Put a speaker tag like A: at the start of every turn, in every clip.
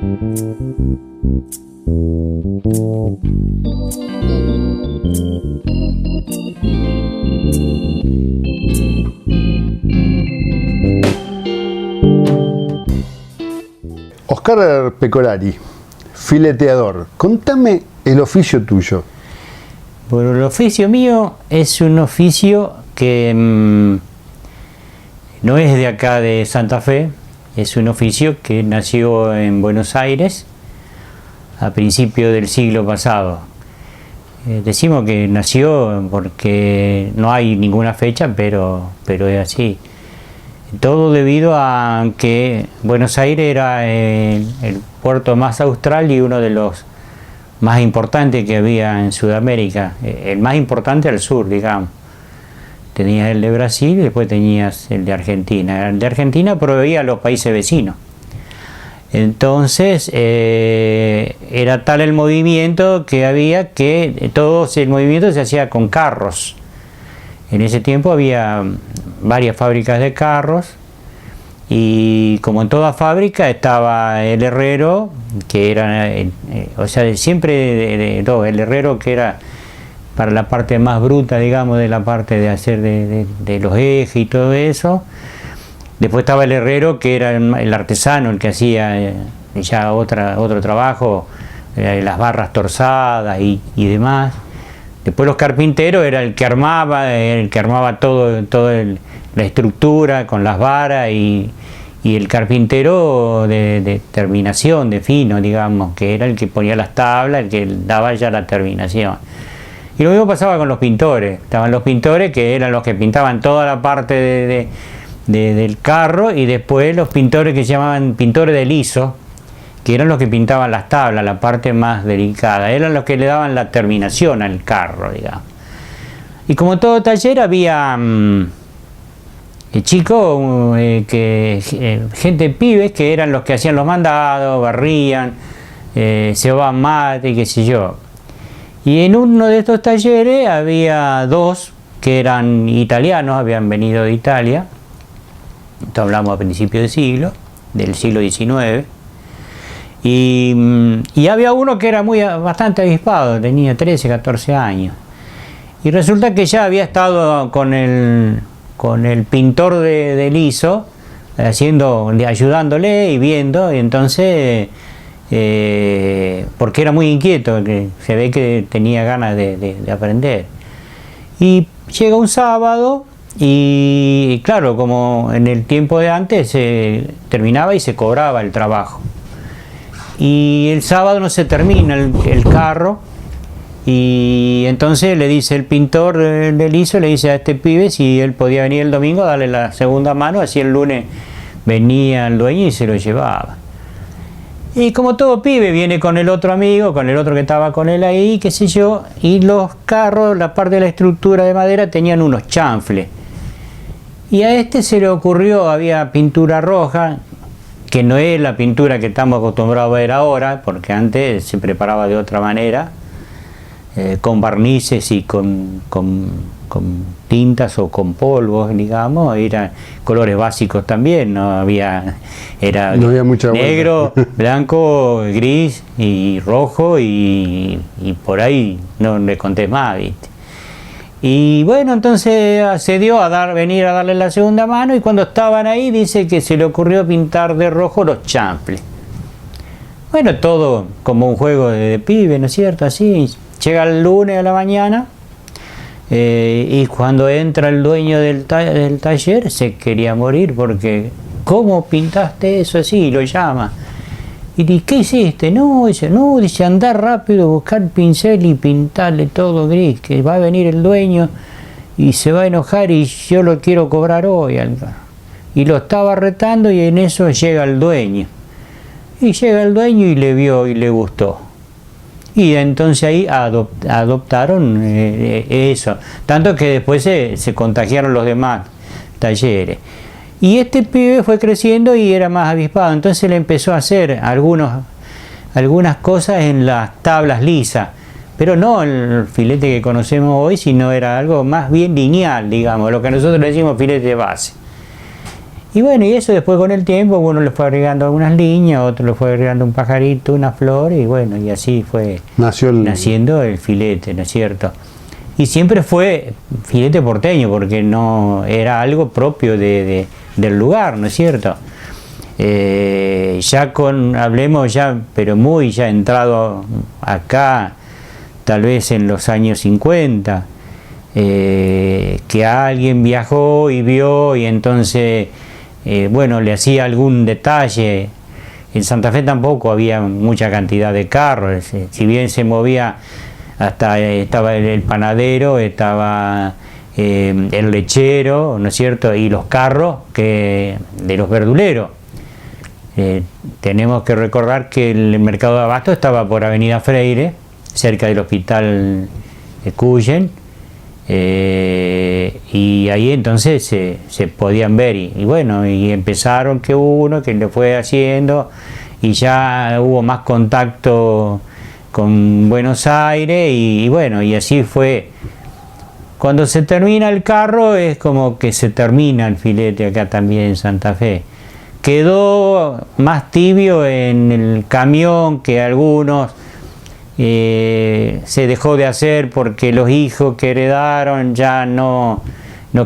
A: Oscar Pecorari, fileteador, contame el oficio tuyo.
B: Bueno, el oficio mío es un oficio que no es de acá de Santa Fe, es un oficio que nació en Buenos Aires a principios del siglo pasado. Decimos que nació porque no hay ninguna fecha, pero es así. Todo debido a que Buenos Aires era el puerto más austral y uno de los más importantes que había en Sudamérica, el más importante al sur, digamos. Tenías el de Brasil y después tenías el de Argentina. El de Argentina proveía a los países vecinos. Entonces era tal el movimiento que había que todo el movimiento se hacía con carros. En ese tiempo había varias fábricas de carros y como en toda fábrica estaba el herrero, que era, o sea, siempre el herrero que era para la parte más bruta, digamos, de la parte de hacer de los ejes y todo eso. Después estaba el herrero, que era el artesano, el que hacía ya otro trabajo, las barras torzadas y demás. Después los carpinteros era el que armaba todo la estructura con las varas y el carpintero de terminación, de fino, digamos, que era el que ponía las tablas, el que daba ya la terminación. Y lo mismo pasaba con los pintores. Estaban los pintores que eran los que pintaban toda la parte del carro y después los pintores que se llamaban pintores de liso, que eran los que pintaban las tablas, la parte más delicada, eran los que le daban la terminación al carro, digamos. Y como todo taller había chicos, gente pibes que eran los que hacían los mandados, barrían, cebaban mate y qué sé yo. Y en uno de estos talleres había dos que eran italianos, habían venido de Italia, esto hablamos a principios del siglo XIX. Y había uno que era bastante avispado, tenía 13, 14 años. Y resulta que ya había estado con el pintor de liso, ayudándole y viendo, y entonces, porque era muy inquieto, que se ve que tenía ganas de aprender. Y llega un sábado, y claro, como en el tiempo de antes, se terminaba y se cobraba el trabajo. Y el sábado no se termina el carro y entonces le dice el pintor del liso, le dice a este pibe si él podía venir el domingo a darle la segunda mano, así el lunes venía el dueño y se lo llevaba. Y como todo pibe viene con el otro amigo, con el otro que estaba con él ahí, qué sé yo, y los carros, la parte de la estructura de madera tenían unos chanfles. Y a este se le ocurrió, había pintura roja, que no es la pintura que estamos acostumbrados a ver ahora, porque antes se preparaba de otra manera, con barnices y con tintas o con polvos, digamos, eran colores básicos también, no había mucha negro, blanco, gris y rojo y por ahí no le conté más, ¿viste? Y bueno, entonces accedió a venir a darle la segunda mano y cuando estaban ahí dice que se le ocurrió pintar de rojo los chanfles. Bueno, todo como un juego de pibe, ¿no es cierto? Así, llega el lunes a la mañana y cuando entra el dueño del taller se quería morir porque ¿cómo pintaste eso así? Y lo llama. Y dice, ¿qué hiciste? No, dice, andar rápido, buscar pincel y pintarle todo gris, que va a venir el dueño y se va a enojar y yo lo quiero cobrar hoy. Y lo estaba retando y en eso llega el dueño. Y llega el dueño y le vio y le gustó. Y entonces ahí adoptaron eso. Tanto que después se contagiaron los demás talleres. Y este pibe fue creciendo y era más avispado, entonces le empezó a hacer algunas cosas en las tablas lisas, pero no el filete que conocemos hoy, sino era algo más bien lineal, digamos, lo que nosotros le decimos filete de base. Y bueno, y eso después con el tiempo uno le fue agregando algunas líneas, otro le fue agregando un pajarito, una flor, y bueno, y así fue naciendo el filete, ¿no es cierto? Y siempre fue filete porteño, porque no era algo propio del lugar, ¿no es cierto? Hablemos ya, pero muy ya entrado acá, tal vez en los años 50, que alguien viajó y vio, y entonces, bueno, le hacía algún detalle. En Santa Fe tampoco había mucha cantidad de carros, si bien se movía, hasta estaba el panadero, estaba el lechero, ¿no es cierto?, y los carros de los verduleros. Tenemos que recordar que el mercado de abasto estaba por Avenida Freire, cerca del hospital Cuyen, y ahí entonces se podían ver, y bueno, y empezaron que uno que le fue haciendo, y ya hubo más contacto con Buenos Aires, y bueno, y así fue. Cuando se termina el carro es como que se termina el filete acá también en Santa Fe. Quedó más tibio en el camión, que algunos se dejó de hacer porque los hijos que heredaron ya no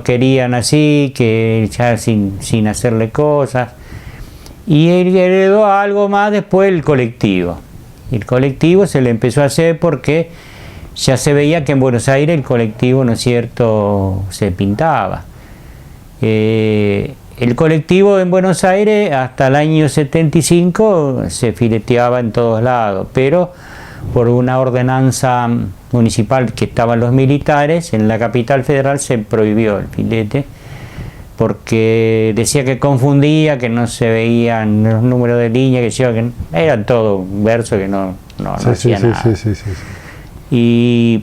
B: querían así, que ya sin hacerle cosas. Y él heredó algo más después el colectivo. El colectivo se le empezó a hacer porque ya se veía que en Buenos Aires el colectivo, ¿no es cierto?, se pintaba. El colectivo en Buenos Aires hasta el año 75 se fileteaba en todos lados, pero por una ordenanza municipal que estaban los militares, en la capital federal se prohibió el filete, porque decía que confundía, que no se veían los números de línea, que era todo un verso que no hacía nada.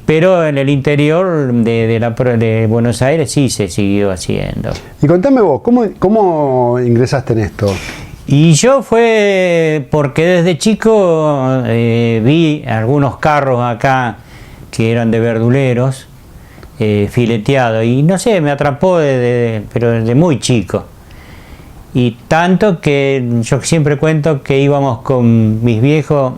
B: Pero en el interior de Buenos Aires sí se siguió haciendo.
A: Y contame vos, ¿cómo ingresaste en esto?
B: Y yo fue porque desde chico vi algunos carros acá que eran de verduleros, fileteados, y no sé, me atrapó pero desde muy chico. Y tanto que yo siempre cuento que íbamos con mis viejos,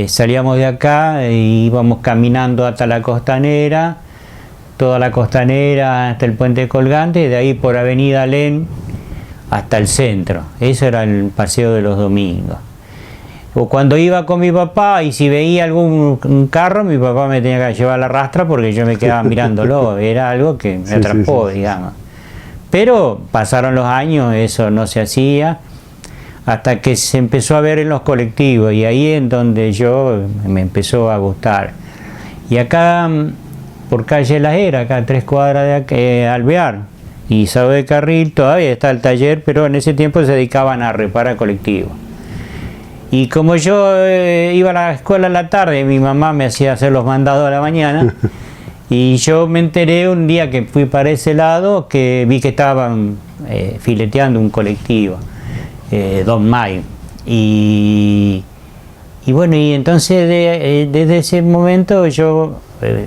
B: salíamos de acá e íbamos caminando hasta la Costanera, toda la Costanera hasta el Puente Colgante, y de ahí por Avenida Alem hasta el centro. Eso era el paseo de los domingos. O cuando iba con mi papá, y si veía un carro, mi papá me tenía que llevar a la rastra porque yo me quedaba mirándolo. Era algo que me atrapó, digamos. Pero pasaron los años, eso no se hacía, hasta que se empezó a ver en los colectivos, y ahí es donde me empezó a gustar. Y acá, por calle La Era, acá a 3 cuadras de Alvear y Sado de Carril, todavía está el taller, pero en ese tiempo se dedicaban a reparar colectivos. Y como yo iba a la escuela a la tarde, mi mamá me hacía hacer los mandados a la mañana, y yo me enteré un día que fui para ese lado, que vi que estaban fileteando un colectivo, Don Mayo. Y bueno, y entonces desde ese momento yo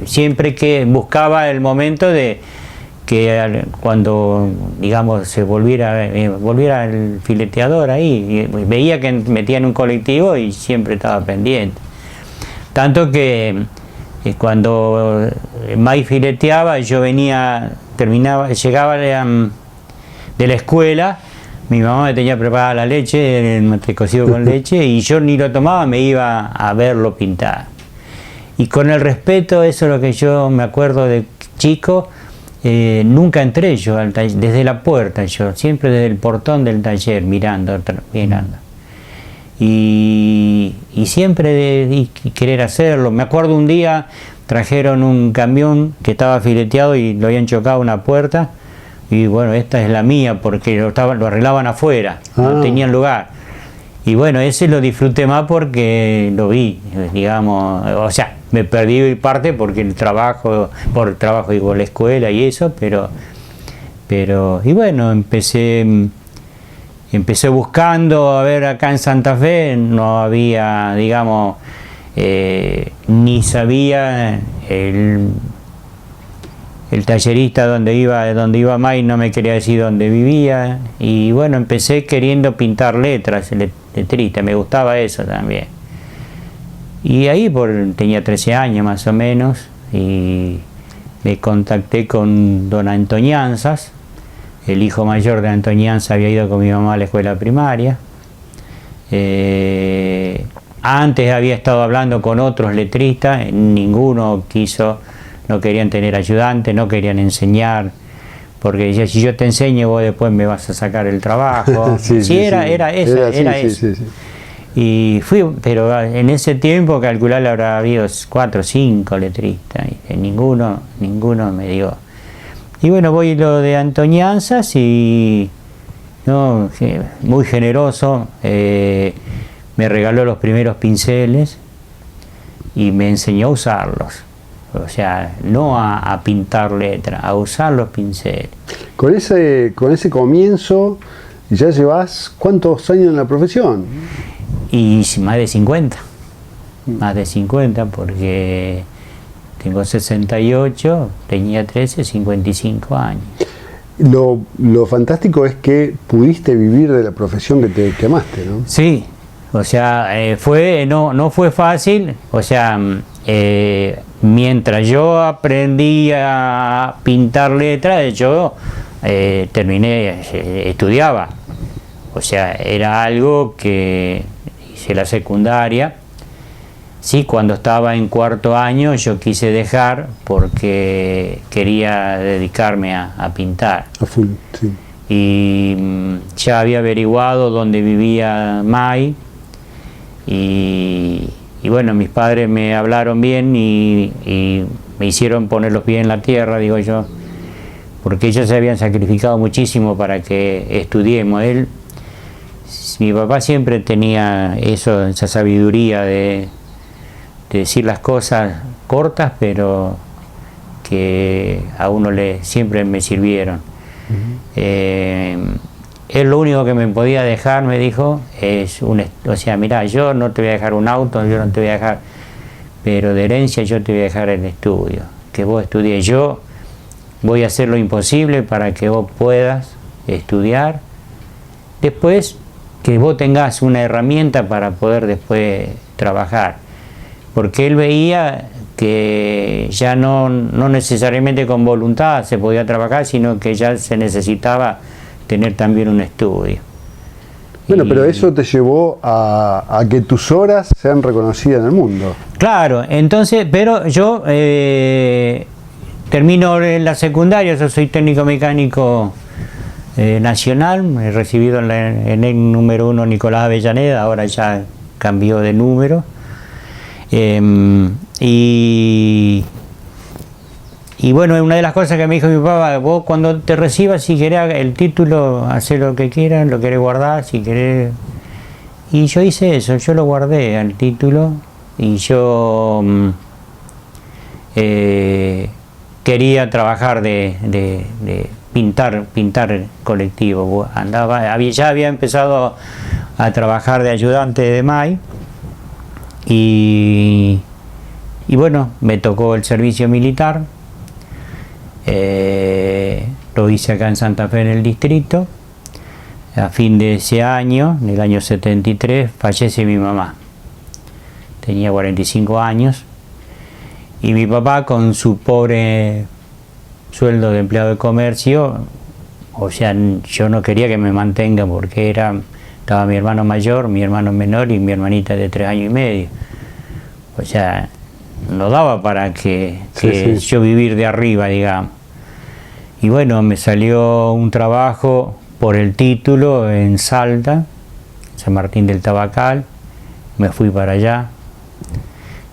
B: siempre que buscaba el momento de que cuando, digamos, se volviera el fileteador ahí, y veía que metían un colectivo y siempre estaba pendiente. Tanto que cuando May fileteaba, yo llegaba de la escuela, mi mamá me tenía preparada la leche, el mate cocido con leche, y yo ni lo tomaba, me iba a verlo pintar. Y con el respeto, eso es lo que yo me acuerdo de chico. Nunca entré yo al taller, desde la puerta, yo siempre desde el portón del taller, mirando. Y siempre de querer hacerlo. Me acuerdo un día trajeron un camión que estaba fileteado y lo habían chocado una puerta, y bueno, esta es la mía, porque lo arreglaban afuera, no tenían lugar. Y bueno, ese lo disfruté más porque lo vi, digamos, o sea, me perdí parte porque por el trabajo y por la escuela y eso, pero y bueno, empecé buscando, a ver, acá en Santa Fe no había, digamos, ni sabía el tallerista donde iba May no me quería decir dónde vivía, y bueno, empecé queriendo pintar letras, letrista, me gustaba eso también. Y ahí tenía 13 años más o menos, y me contacté con don Antoñanzas, el hijo mayor de Antoñanzas había ido con mi mamá a la escuela primaria. Antes había estado hablando con otros letristas, ninguno quiso, no querían tener ayudante, no querían enseñar, porque decía, si yo te enseño vos después me vas a sacar el trabajo. Era eso. Y fui, pero en ese tiempo calcular habrá habido 4 o 5 letristas, y ninguno me dio. Y bueno, voy lo de Antoñanzas y no, muy generoso, me regaló los primeros pinceles y me enseñó a usarlos. O sea, no a pintar letras, a usar los pinceles.
A: Con ese comienzo ya llevas ¿cuántos años en la profesión?
B: Y más de 50. Más de 50 porque tengo 68, tenía 13, 55 años.
A: Lo fantástico es que pudiste vivir de la profesión que te quemaste, ¿no?
B: Sí, o sea, no fue fácil, o sea, mientras yo aprendí a pintar letras, yo estudiaba, o sea, era algo que hice la secundaria. Sí, cuando estaba en 4º año yo quise dejar porque quería dedicarme a pintar.
A: A full, sí.
B: Y ya había averiguado dónde vivía May y bueno, mis padres me hablaron bien y me hicieron poner los pies en la tierra, digo yo, porque ellos se habían sacrificado muchísimo para que estudiemos. Mi papá siempre tenía esa sabiduría de decir las cosas cortas, pero que a uno siempre me sirvieron. Él lo único que me podía dejar, me dijo, o sea, mirá, yo no te voy a dejar un auto, yo no te voy a dejar, pero de herencia yo te voy a dejar el estudio, que vos estudies. Yo voy a hacer lo imposible para que vos puedas estudiar, después que vos tengas una herramienta para poder después trabajar. Porque él veía que ya no necesariamente con voluntad se podía trabajar, sino que ya se necesitaba tener también un estudio.
A: Bueno, pero eso te llevó a que tus horas sean reconocidas en el mundo.
B: Claro, entonces, pero yo termino en la secundaria, yo soy técnico mecánico nacional, he recibido en el número 1 Nicolás Avellaneda, ahora ya cambió de número. Y bueno, una de las cosas que me dijo mi papá, vos cuando te recibas, si querés el título, hacé lo que quieras, lo querés guardar, si querés. Y yo hice eso, yo lo guardé al título y yo quería trabajar de pintar colectivo. Ya había empezado a trabajar de ayudante de May. Y bueno, me tocó el servicio militar, lo hice acá en Santa Fe en el distrito. A fin de ese año, en el año 73, fallece mi mamá, tenía 45 años, y mi papá con su pobre sueldo de empleado de comercio, o sea, yo no quería que me mantenga porque estaba mi hermano mayor, mi hermano menor y mi hermanita de 3 años y medio. O sea, no daba para que yo vivir de arriba, digamos. Y bueno, me salió un trabajo por el título en Salta, San Martín del Tabacal, me fui para allá.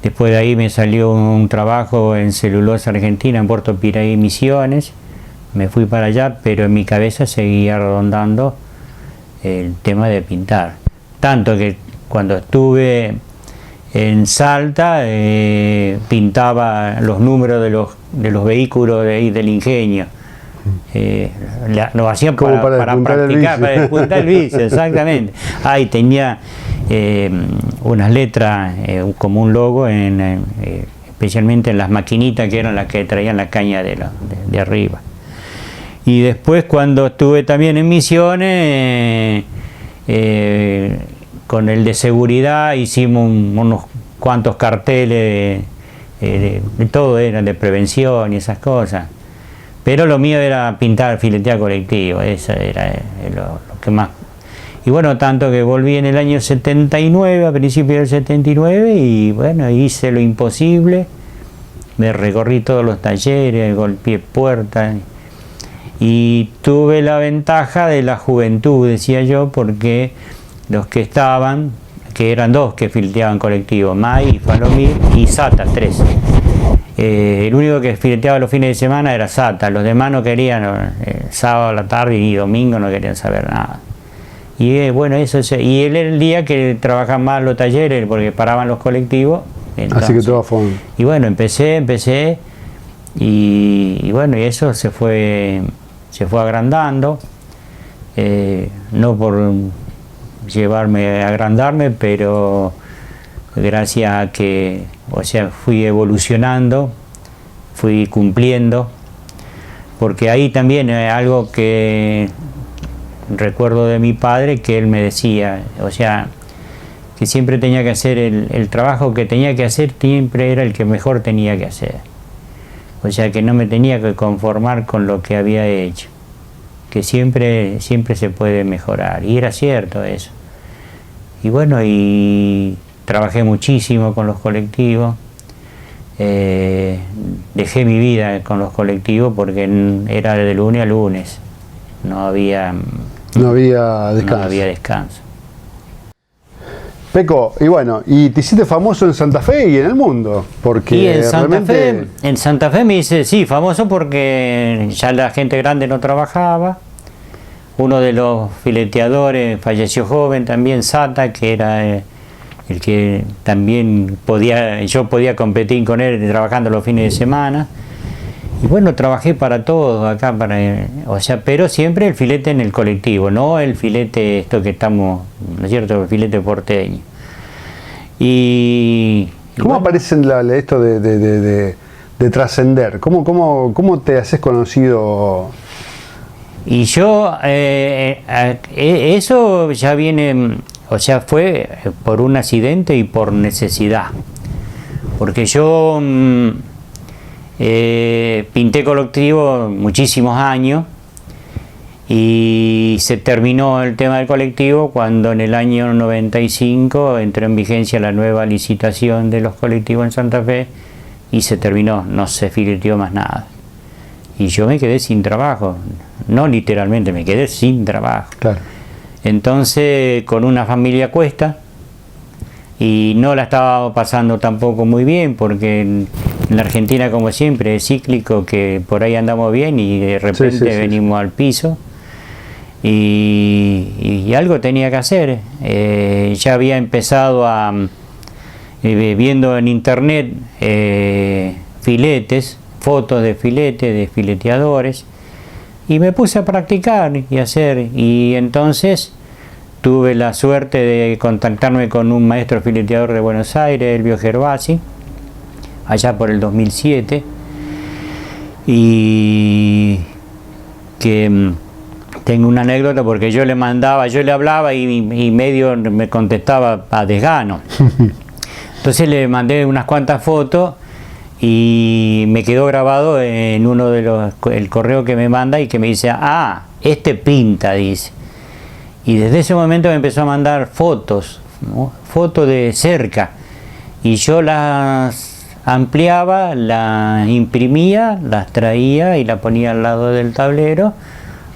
B: Después de ahí me salió un trabajo en Celulosa Argentina, en Puerto Piraí, Misiones, me fui para allá, pero en mi cabeza seguía rondando el tema de pintar. Tanto que cuando estuve en Salta pintaba los números de los vehículos de ahí del ingenio. Lo hacía para practicar, para despuntar el vicio, exactamente. Ahí tenía unas letras como un logo especialmente en las maquinitas que eran las que traían la caña de arriba. Y después, cuando estuve también en Misiones, con el de seguridad hicimos unos cuantos carteles de todo, eran de prevención y esas cosas. Pero lo mío era pintar, filetear colectivo, eso era lo que más. Y bueno, tanto que volví en el año 79, a principios del 79, y bueno, hice lo imposible. Me recorrí todos los talleres, golpeé puertas. Y tuve la ventaja de la juventud, decía yo, porque los que estaban, que eran dos que fileteaban colectivo, May, Falomir y Sata, 3. El único que fileteaba los fines de semana era Sata, los demás no querían, sábado a la tarde y domingo no querían saber nada. Y bueno, y él era el día que trabajaban más los talleres porque paraban los colectivos. Entonces,
A: así que todo fue.
B: Y bueno, empecé y bueno, y eso se fue agrandando, no por llevarme a agrandarme, pero gracias a que, o sea, fui evolucionando, fui cumpliendo, porque ahí también algo que recuerdo de mi padre, que él me decía, o sea, que siempre tenía que hacer el trabajo que tenía que hacer, siempre era el que mejor tenía que hacer. O sea, que no me tenía que conformar con lo que había hecho, que siempre se puede mejorar, y era cierto eso. Y bueno, y trabajé muchísimo con los colectivos, dejé mi vida con los colectivos porque era de lunes a lunes, no había descanso. No había descanso.
A: Peco, y bueno, y te hiciste famoso en Santa Fe y en el mundo, porque
B: y
A: realmente...
B: en Santa Fe me hice, sí, famoso porque ya la gente grande no trabajaba. Uno de los fileteadores falleció joven también, Sata, que era el que también yo podía competir con él trabajando los fines de semana. Y bueno, trabajé para todos acá, o sea, pero siempre el filete en el colectivo, no el filete esto que estamos, ¿no es cierto?, el filete porteño.
A: ¿Cómo aparece esto de trascender? ¿Cómo te haces conocido?
B: Y yo, eso ya viene, o sea, fue por un accidente y por necesidad. Porque yo pinté colectivo muchísimos años y se terminó el tema del colectivo cuando en el año 95 entró en vigencia la nueva licitación de los colectivos en Santa Fe y se terminó, no se fileteó más nada. Y yo me quedé sin trabajo, no literalmente, me quedé sin trabajo.
A: Claro.
B: Entonces, con una familia a cuesta, y no la estaba pasando tampoco muy bien, porque en la Argentina, como siempre, es cíclico, que por ahí andamos bien y de repente venimos al piso. Y algo tenía que hacer. Ya había empezado viendo en internet filetes, fotos de filetes, de fileteadores, y me puse a practicar y hacer, y entonces tuve la suerte de contactarme con un maestro fileteador de Buenos Aires, Elvio Gervasi, allá por el 2007, y que tengo una anécdota porque yo le hablaba y medio me contestaba a desgano. Entonces le mandé unas cuantas fotos y me quedó grabado en uno de el correo que me manda y que me dice, ah, este pinta, dice. Y desde ese momento me empezó a mandar fotos, ¿no? Fotos de cerca, y yo las ampliaba, las imprimía, las traía y las ponía al lado del tablero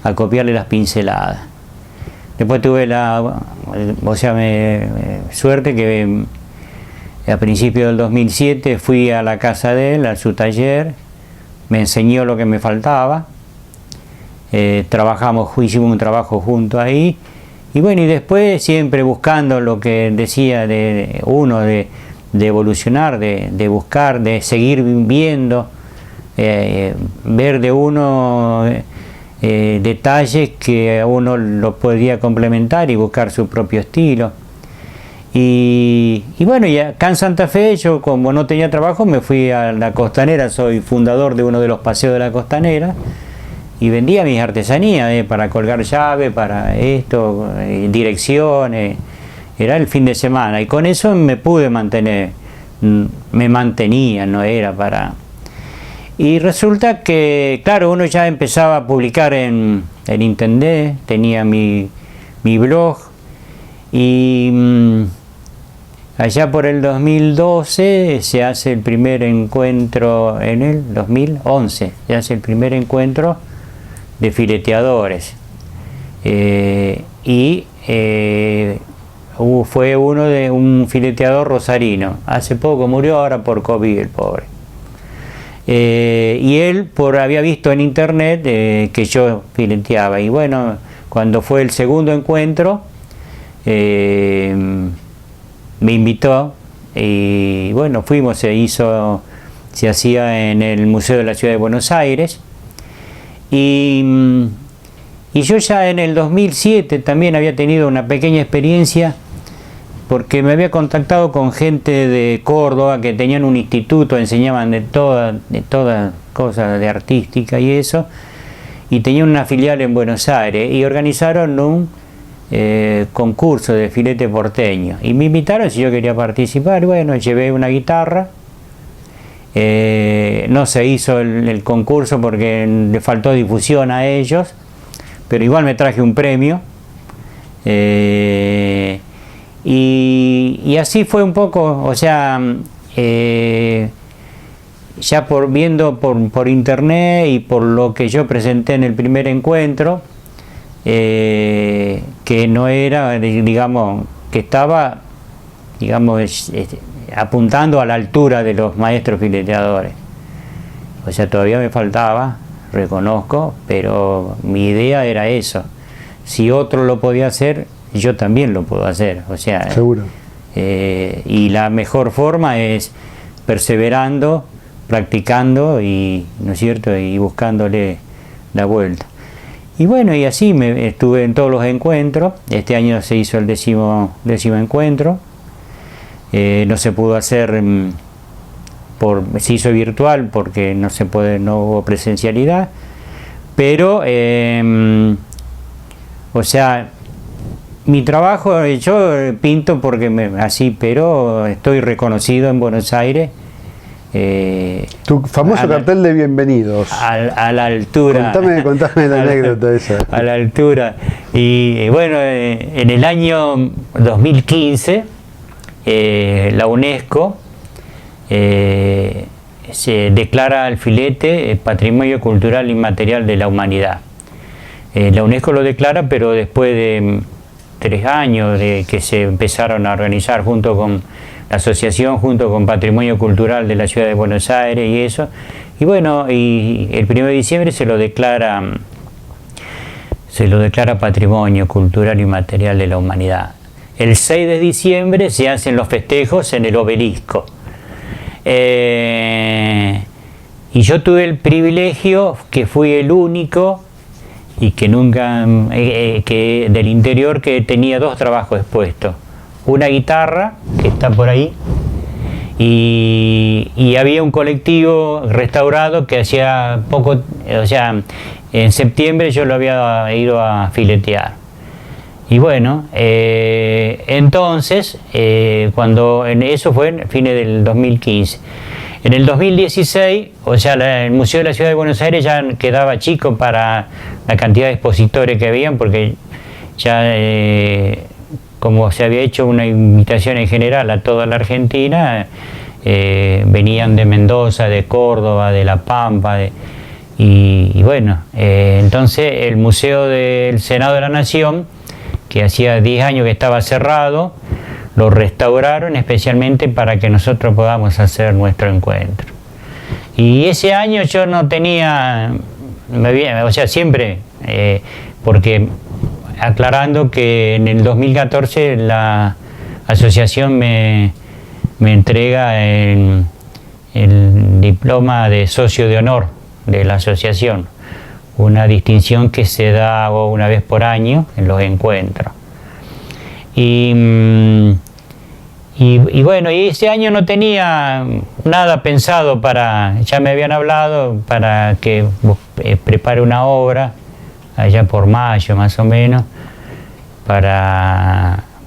B: a copiarle las pinceladas. Después tuve suerte que a principios del 2007 fui a la casa de él, a su taller, me enseñó lo que me faltaba, hicimos un trabajo junto ahí, y bueno, y después siempre buscando lo que decía de evolucionar, de buscar, de seguir viendo, ver de uno detalles que a uno lo podía complementar y buscar su propio estilo. Y bueno, y acá en Santa Fe, yo como no tenía trabajo, me fui a la Costanera, soy fundador de uno de los paseos de la Costanera, y vendía mis artesanías para colgar llave, para esto, direcciones, era el fin de semana, y con eso me pude mantener, me mantenía, no era para... Y resulta que, claro, uno ya empezaba a publicar en internet, tenía mi blog, y allá por el 2012 se hace el primer encuentro, en el 2011 se hace el primer encuentro de fileteadores, fue uno de un fileteador rosarino, hace poco murió, ahora por COVID el pobre, y él había visto en internet que yo fileteaba, y bueno, cuando fue el segundo encuentro me invitó, y bueno, fuimos, se hacía en el Museo de la Ciudad de Buenos Aires, y yo ya en el 2007 también había tenido una pequeña experiencia, porque me había contactado con gente de Córdoba que tenían un instituto, enseñaban de todas cosas de artística y eso, y tenían una filial en Buenos Aires, y organizaron un concurso de filete porteño, y me invitaron si yo quería participar. Y bueno, llevé una guitarra, no se hizo el concurso porque le faltó difusión a ellos, pero igual me traje un premio, y así fue un poco, o sea, ya viendo por internet y por lo que yo presenté en el primer encuentro, que no era, digamos, que estaba, digamos, apuntando a la altura de los maestros fileteadores. O sea, todavía me faltaba, reconozco, pero mi idea era eso. Si otro lo podía hacer, yo también lo puedo hacer. O sea,
A: seguro.
B: Y la mejor forma es perseverando, practicando y, ¿no es cierto?, y buscándole la vuelta. Y bueno, y así estuve en todos los encuentros. Este año se hizo el décimo encuentro. No se pudo hacer, se hizo virtual porque no hubo presencialidad. Pero, o sea, mi trabajo, yo pinto porque pero estoy reconocido en Buenos Aires.
A: Tu famoso cartel de bienvenidos.
B: A la altura.
A: Contame la anécdota esa.
B: A la altura. Y bueno, en el año 2015, la UNESCO se declara al filete Patrimonio Cultural Inmaterial de la Humanidad. La UNESCO lo declara, pero después de 3 años de que se empezaron a organizar junto con la asociación, junto con Patrimonio Cultural de la Ciudad de Buenos Aires y eso, y bueno, y el 1 de diciembre se lo declara Patrimonio Cultural Inmaterial de la Humanidad. El 6 de diciembre se hacen los festejos en el Obelisco, y yo tuve el privilegio, que fui el único y que nunca, del interior, que tenía 2 trabajos expuestos. Una guitarra, que está por ahí, y había un colectivo restaurado que hacía poco, o sea, en septiembre yo lo había ido a filetear. Y bueno, entonces, eso fue en fines del 2015. En el 2016, o sea, el Museo de la Ciudad de Buenos Aires ya quedaba chico para la cantidad de expositores que habían, porque ya... como se había hecho una invitación en general a toda la Argentina, venían de Mendoza, de Córdoba, de La Pampa, y bueno, entonces el Museo del Senado de la Nación, que hacía 10 años que estaba cerrado, lo restauraron especialmente para que nosotros podamos hacer nuestro encuentro. Y ese año yo no tenía, o sea, siempre, porque... aclarando que en el 2014 la asociación me entrega el diploma de socio de honor de la asociación, una distinción que se da una vez por año en los encuentros. Y Y bueno, y ese año no tenía nada pensado ya me habían hablado para que prepare una obra, allá por mayo más o menos,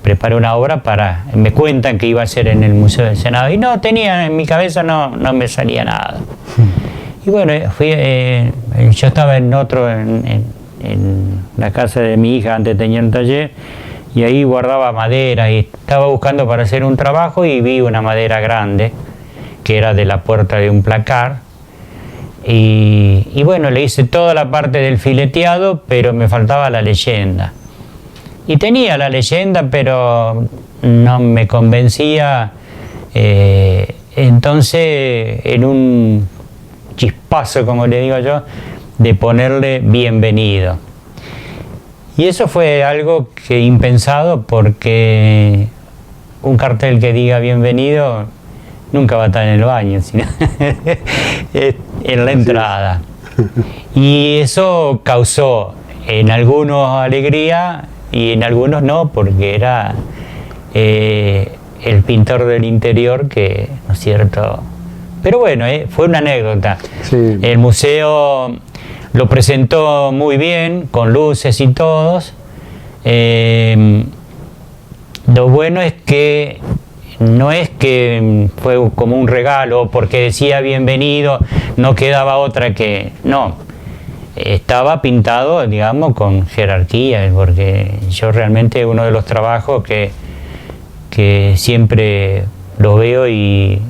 B: preparé una obra me cuentan que iba a ser en el Museo del Senado, y no tenía, en mi cabeza no me salía nada. Y bueno, yo estaba en la casa de mi hija, antes tenía un taller, y ahí guardaba madera, y estaba buscando para hacer un trabajo, y vi una madera grande, que era de la puerta de un placar, y bueno, le hice toda la parte del fileteado, pero me faltaba la leyenda. Y tenía la leyenda, pero no me convencía. Entonces, en un chispazo, como le digo yo, de ponerle bienvenido. Y eso fue algo que impensado, porque un cartel que diga bienvenido nunca va a estar en el baño, sino en la entrada. Y eso causó en algunos alegría y en algunos no, porque era el pintor del interior que, ¿no es cierto? Pero bueno, fue una anécdota.
A: Sí.
B: El museo lo presentó muy bien, con luces y todos. Lo bueno es que no es que fue como un regalo, porque decía bienvenido, no quedaba otra que... No, estaba pintado, digamos, con jerarquía, porque yo realmente uno de los trabajos que siempre lo veo y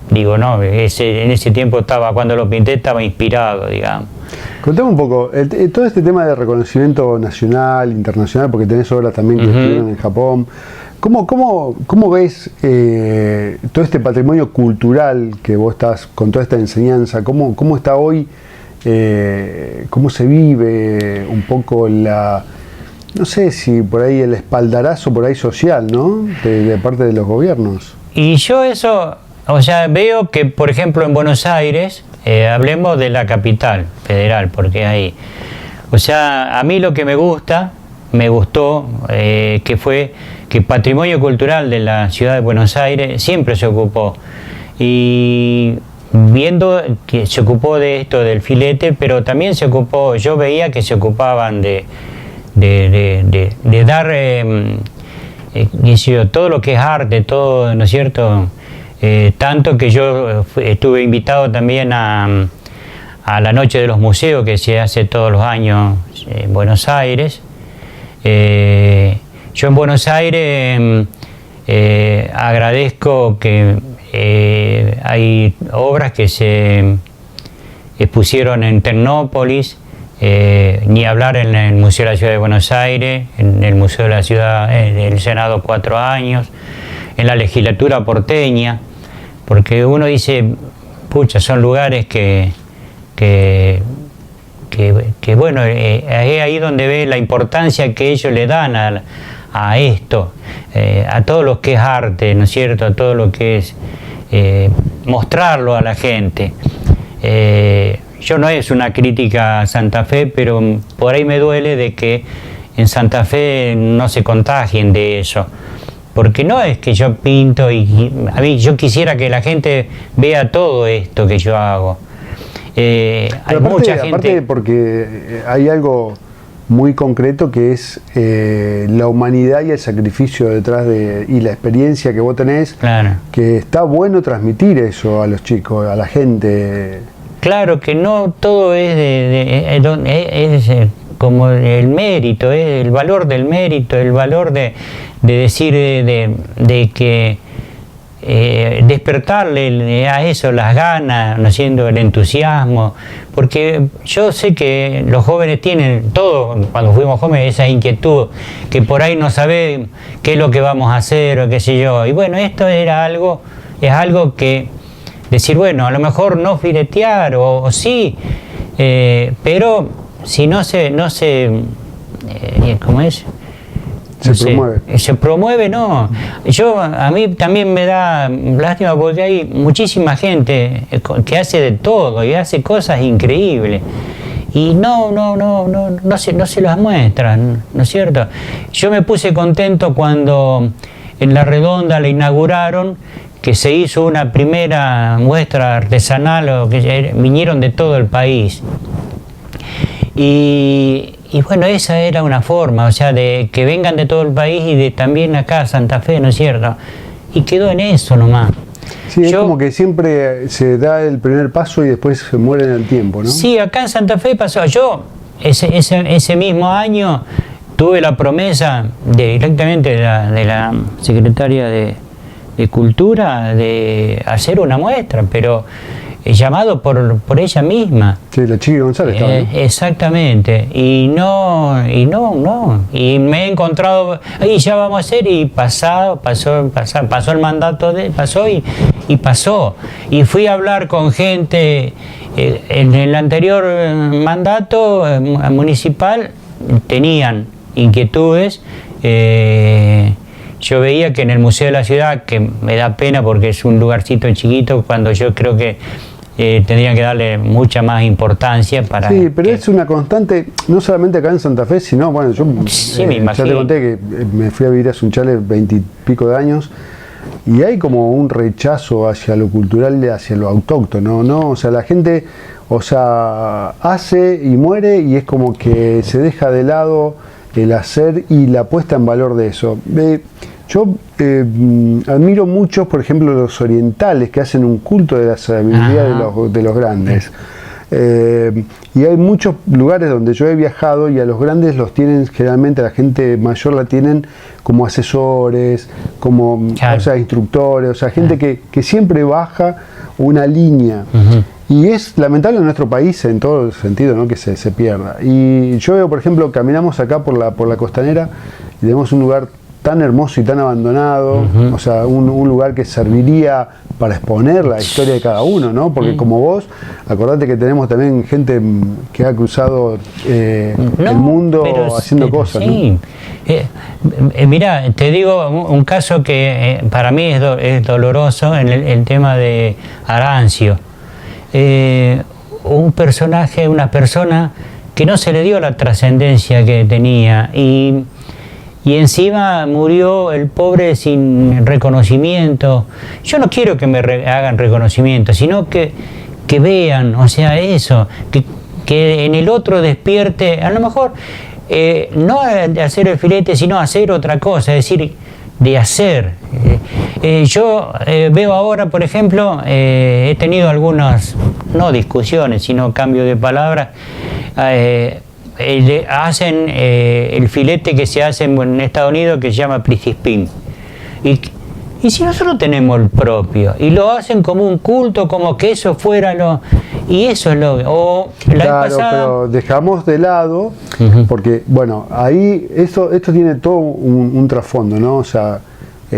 B: digo, no, en ese tiempo cuando lo pinté estaba inspirado, digamos.
A: Contame un poco, todo este tema de reconocimiento nacional, internacional, porque tenés obras también que estuvieron en Japón. ¿Cómo ves todo este patrimonio cultural que vos estás con toda esta enseñanza? ¿Cómo está hoy? ¿Cómo se vive un poco no sé si por ahí el espaldarazo por ahí social, ¿no? De parte de los gobiernos.
B: Y yo eso, o sea, veo que, por ejemplo, en Buenos Aires, hablemos de la capital federal, porque ahí, o sea, a mí lo que me gustó, que fue que Patrimonio Cultural de la Ciudad de Buenos Aires siempre se ocupó, y viendo que se ocupó de esto del filete, pero también se ocupó, yo veía que se ocupaban de dar todo lo que es arte, todo, ¿no es cierto? Tanto que yo estuve invitado también a la Noche de los Museos, que se hace todos los años en Buenos Aires. Yo en Buenos Aires agradezco que hay obras que se expusieron en Tecnópolis, ni hablar en el Museo de la Ciudad de Buenos Aires, en el Museo de la Ciudad, del Senado 4 años, en la legislatura porteña, porque uno dice, pucha, son lugares que bueno, es ahí donde ve la importancia que ellos le dan a esto, a todo lo que es arte, ¿no es cierto?, a todo lo que es mostrarlo a la gente. Yo no es una crítica a Santa Fe, pero por ahí me duele de que en Santa Fe no se contagien de eso. Porque no es que yo pinto y a mí yo quisiera que la gente vea todo esto que yo hago. Hay mucha gente...
A: Aparte porque hay algo muy concreto que es la humanidad y el sacrificio detrás y la experiencia que vos tenés,
B: claro,
A: que está bueno transmitir eso a los chicos, a la gente.
B: Claro que no todo es como el mérito, el valor del mérito, el valor de decir, de que despertarle a eso las ganas, no siendo el entusiasmo, porque yo sé que los jóvenes tienen todo, cuando fuimos jóvenes, esa inquietud, que por ahí no saben qué es lo que vamos a hacer o qué sé yo, y bueno, esto es algo que decir, bueno, a lo mejor no filetear o sí, pero si no se ¿cómo es? Se promueve, no. A mí también me da lástima porque hay muchísima gente que hace de todo y hace cosas increíbles y no se las muestran, ¿no es cierto? Yo me puse contento cuando en La Redonda la inauguraron, que se hizo una primera muestra artesanal, o que vinieron de todo el país. Y bueno, esa era una forma, o sea, de que vengan de todo el país y de también acá a Santa Fe, ¿no es cierto? Y quedó en eso nomás.
A: Sí, es como que siempre se da el primer paso y después se muere en el tiempo, ¿no?
B: Sí, acá en Santa Fe pasó. Yo, ese mismo año, tuve la promesa directamente de la secretaria de Cultura de hacer una muestra, pero llamado por ella misma.
A: Sí, la Chiqui González estaba, ¿no?
B: Exactamente. Y no. Y me he encontrado, y ya vamos a hacer, y pasó el mandato, pasó. Y fui a hablar con gente en el anterior mandato municipal, tenían inquietudes. Yo veía que en el Museo de la Ciudad, que me da pena porque es un lugarcito chiquito, cuando yo creo que tendrían que darle mucha más importancia para...
A: Sí, pero es una constante, no solamente acá en Santa Fe, sino, bueno, yo
B: sí, me
A: ya
B: imagino.
A: te conté que me fui a vivir a Sunchales 20 y pico de años, y hay como un rechazo hacia lo cultural y hacia lo autóctono, ¿no? O sea, la gente, o sea, hace y muere, y es como que se deja de lado el hacer y la puesta en valor de eso. Yo admiro mucho, por ejemplo, los orientales que hacen un culto de la sabiduría de los grandes. Y hay muchos lugares donde yo he viajado y a los grandes los tienen, generalmente la gente mayor la tienen como asesores, como o sea, instructores, o sea, gente que siempre baja una línea. Y es lamentable en nuestro país en todo el sentido, ¿no? Que se pierda. Y yo veo, por ejemplo, caminamos acá por la costanera y tenemos un lugar tan hermoso y tan abandonado, o sea, un lugar que serviría para exponer la historia de cada uno, ¿no? Porque como vos, acordate que tenemos también gente que ha cruzado el mundo haciendo cosas.
B: Sí. Mira, te digo un caso que para mí es doloroso, en el tema de Arancio. Un personaje, una persona que no se le dio la trascendencia que tenía, y encima murió el pobre sin reconocimiento. Yo no quiero que me hagan reconocimiento, sino que vean, o sea, eso, que en el otro despierte, a lo mejor no de hacer el filete, sino hacer otra cosa, es decir, de hacer. Yo veo ahora, por ejemplo, he tenido algunas, no discusiones, sino cambio de palabras. Hacen el filete que se hace en Estados Unidos, que se llama Pricispín. Y si nosotros tenemos el propio, y lo hacen como un culto, como que eso fuera lo... Y eso es lo... O la
A: claro,
B: vez pasada,
A: pero dejamos de lado, porque, bueno, ahí esto tiene todo un trasfondo, ¿no? O sea,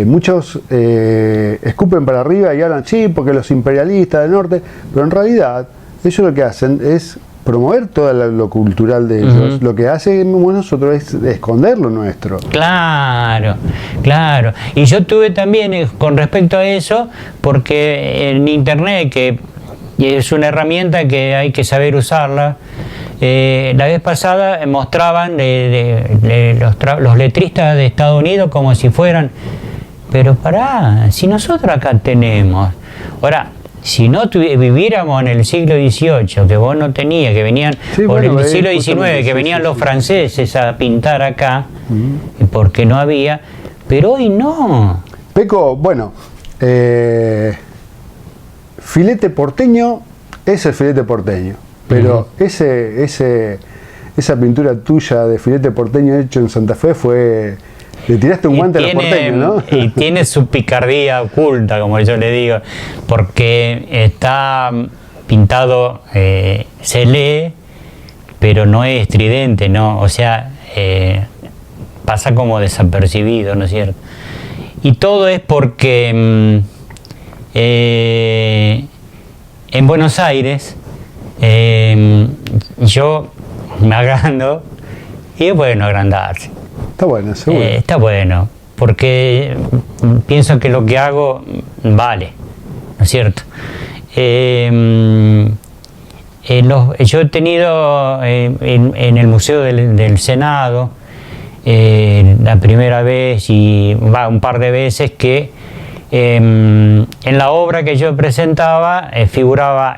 A: muchos escupen para arriba y hablan, sí, porque los imperialistas del norte, pero en realidad ellos lo que hacen es promover todo lo cultural de ellos. Lo que hacemos nosotros es esconder lo nuestro.
B: Claro. Y yo tuve también, con respecto a eso, porque en internet, que es una herramienta que hay que saber usarla, la vez pasada mostraban los letristas de Estados Unidos como si fueran, pero pará, si nosotros acá tenemos. Ahora, si no viviéramos en el siglo XVIII, que vos no tenías, que venían, o en el siglo XIX, que venían los franceses a pintar acá, porque no había, pero hoy no.
A: Peco, bueno, filete porteño es el filete porteño, pero esa pintura tuya de filete porteño hecho en Santa Fe fue... Le tiraste un guante a los porteños, ¿no?
B: Y tiene su picardía oculta, como yo le digo, porque está pintado, se lee, pero no es estridente, ¿no? O sea, pasa como desapercibido, ¿no es cierto? Y todo es porque en Buenos Aires yo me agrando, y es bueno agrandarse.
A: Está bueno, seguro.
B: Está bueno, porque pienso que lo que hago vale, ¿no es cierto? Yo he tenido en el Museo del Senado, la primera vez y un par de veces que en la obra que yo presentaba figuraba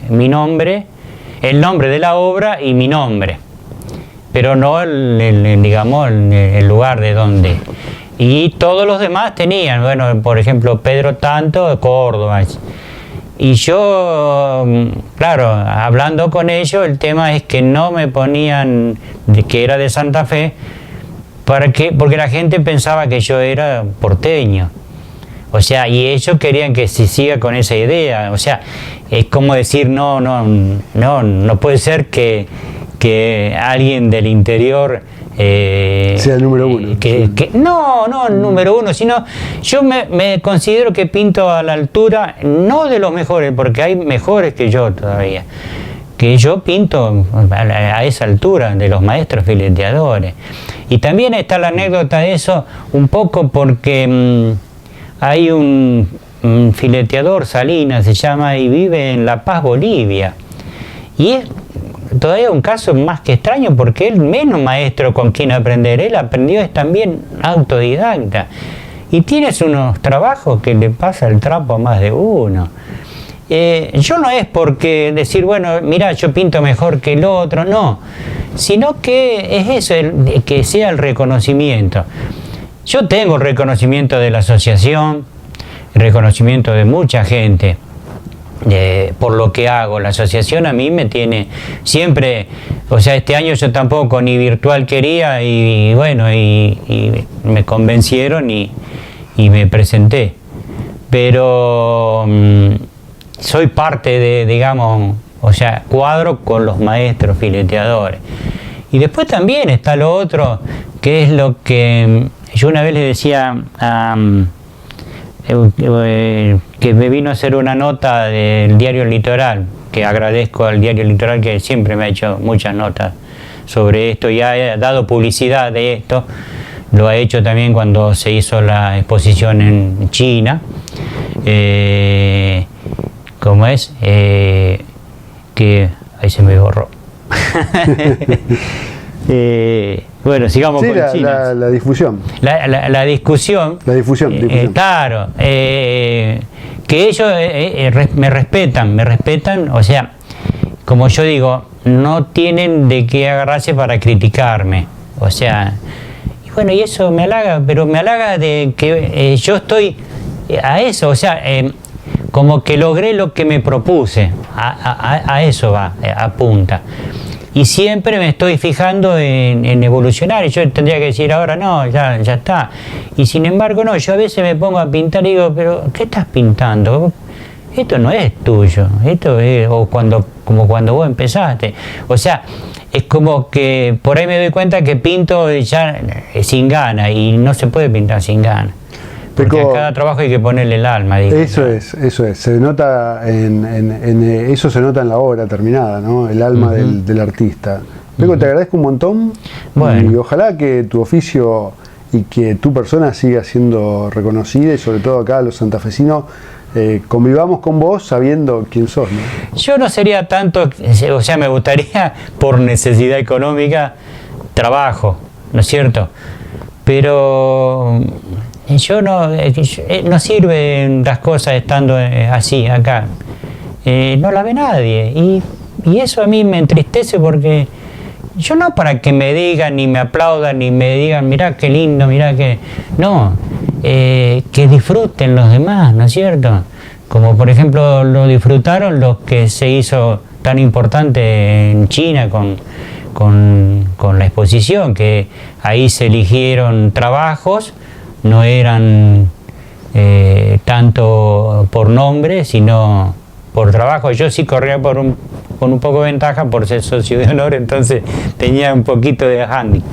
B: mi nombre, el nombre de la obra y mi nombre, pero no digamos, el lugar de donde. Y todos los demás tenían, bueno, por ejemplo, Pedro Tanto de Córdoba. Y yo, claro, hablando con ellos, el tema es que no me ponían que era de Santa Fe, porque la gente pensaba que yo era porteño. O sea, y ellos querían que se siga con esa idea. O sea, es como decir, no puede ser que alguien del interior
A: sea el número uno.
B: No el número uno, sino yo me considero que pinto a la altura, no de los mejores, porque hay mejores que yo todavía, que yo pinto a esa altura de los maestros fileteadores. Y también está la anécdota de eso, un poco porque hay un fileteador, Salinas se llama, y vive en La Paz, Bolivia. Y es todavía un caso más que extraño, porque él menos maestro con quien aprender, él aprendió es también autodidacta. Y tienes unos trabajos que le pasa el trapo a más de uno. Yo no es porque decir, bueno, mira, yo pinto mejor que el otro, no, sino que es eso, que sea el reconocimiento. Yo tengo el reconocimiento de la asociación, el reconocimiento de mucha gente por lo que hago. La asociación a mí me tiene siempre, o sea, este año yo tampoco ni virtual quería y bueno, y me convencieron y me presenté. Pero soy parte de, digamos, o sea, cuadro con los maestros fileteadores. Y después también está lo otro, que es lo que yo una vez le decía que me vino a hacer una nota del diario Litoral, que agradezco al diario Litoral que siempre me ha hecho muchas notas sobre esto y ha dado publicidad de esto. Lo ha hecho también cuando se hizo la exposición en China. ¿Cómo es? Que ahí se me borró. Bueno, sigamos con China.
A: La difusión.
B: La discusión.
A: La difusión.
B: Claro, que ellos me respetan, o sea, como yo digo, no tienen de qué agarrarse para criticarme, o sea, y bueno, y eso me halaga, pero me halaga de que yo estoy a eso, o sea, como que logré lo que me propuse, a eso va, apunta. Y siempre me estoy fijando en evolucionar, y yo tendría que decir ahora no, ya está. Y sin embargo no, yo a veces me pongo a pintar y digo, pero ¿qué estás pintando? Esto no es tuyo, esto es como cuando vos empezaste. O sea, es como que por ahí me doy cuenta que pinto ya sin gana, y no se puede pintar sin gana. Porque a cada trabajo hay que ponerle el alma.
A: Eso es. Se nota eso se nota en la obra terminada, ¿no? El alma del artista. Luego te agradezco un montón. Bueno. Y ojalá que tu oficio y que tu persona siga siendo reconocida, y sobre todo acá los santafesinos convivamos con vos sabiendo quién sos, ¿no?
B: Yo no sería tanto, o sea, me gustaría por necesidad económica trabajo, ¿no es cierto? Pero yo no sirven las cosas estando así acá, no la ve nadie, y eso a mí me entristece, porque yo no para que me digan ni me aplaudan ni me digan mirá qué lindo, mirá que no, que disfruten los demás, ¿no es cierto? Como por ejemplo lo disfrutaron los que se hizo tan importante en China con la exposición, que ahí se eligieron trabajos, no eran tanto por nombre, sino por trabajo. Yo sí corría con un poco de ventaja por ser socio de honor, entonces tenía un poquito de handicap.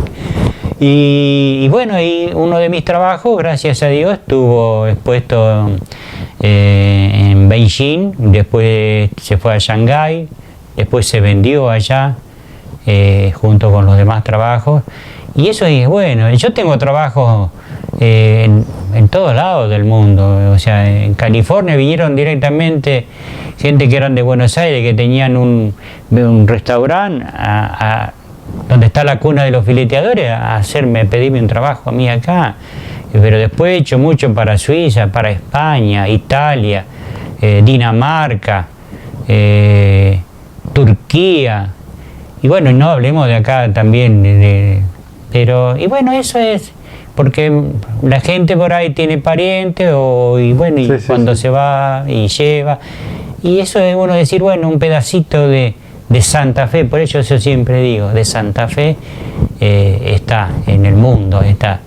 B: Y bueno, y uno de mis trabajos, gracias a Dios, estuvo expuesto en Beijing, después se fue a Shanghái, después se vendió allá junto con los demás trabajos. Y eso es bueno. Yo tengo trabajos en todos lados del mundo. O sea, en California vinieron directamente gente que eran de Buenos Aires, que tenían un restaurante, a donde está la cuna de los fileteadores, a pedirme un trabajo a mí acá. Pero después he hecho mucho para Suiza, para España, Italia, Dinamarca, Turquía. Y bueno, no hablemos de acá también, pero, y bueno, eso es, porque la gente por ahí tiene parientes, y bueno, y cuando se va y lleva, y eso es bueno decir, bueno, un pedacito de Santa Fe, por eso yo siempre digo, de Santa Fe está en el mundo, está.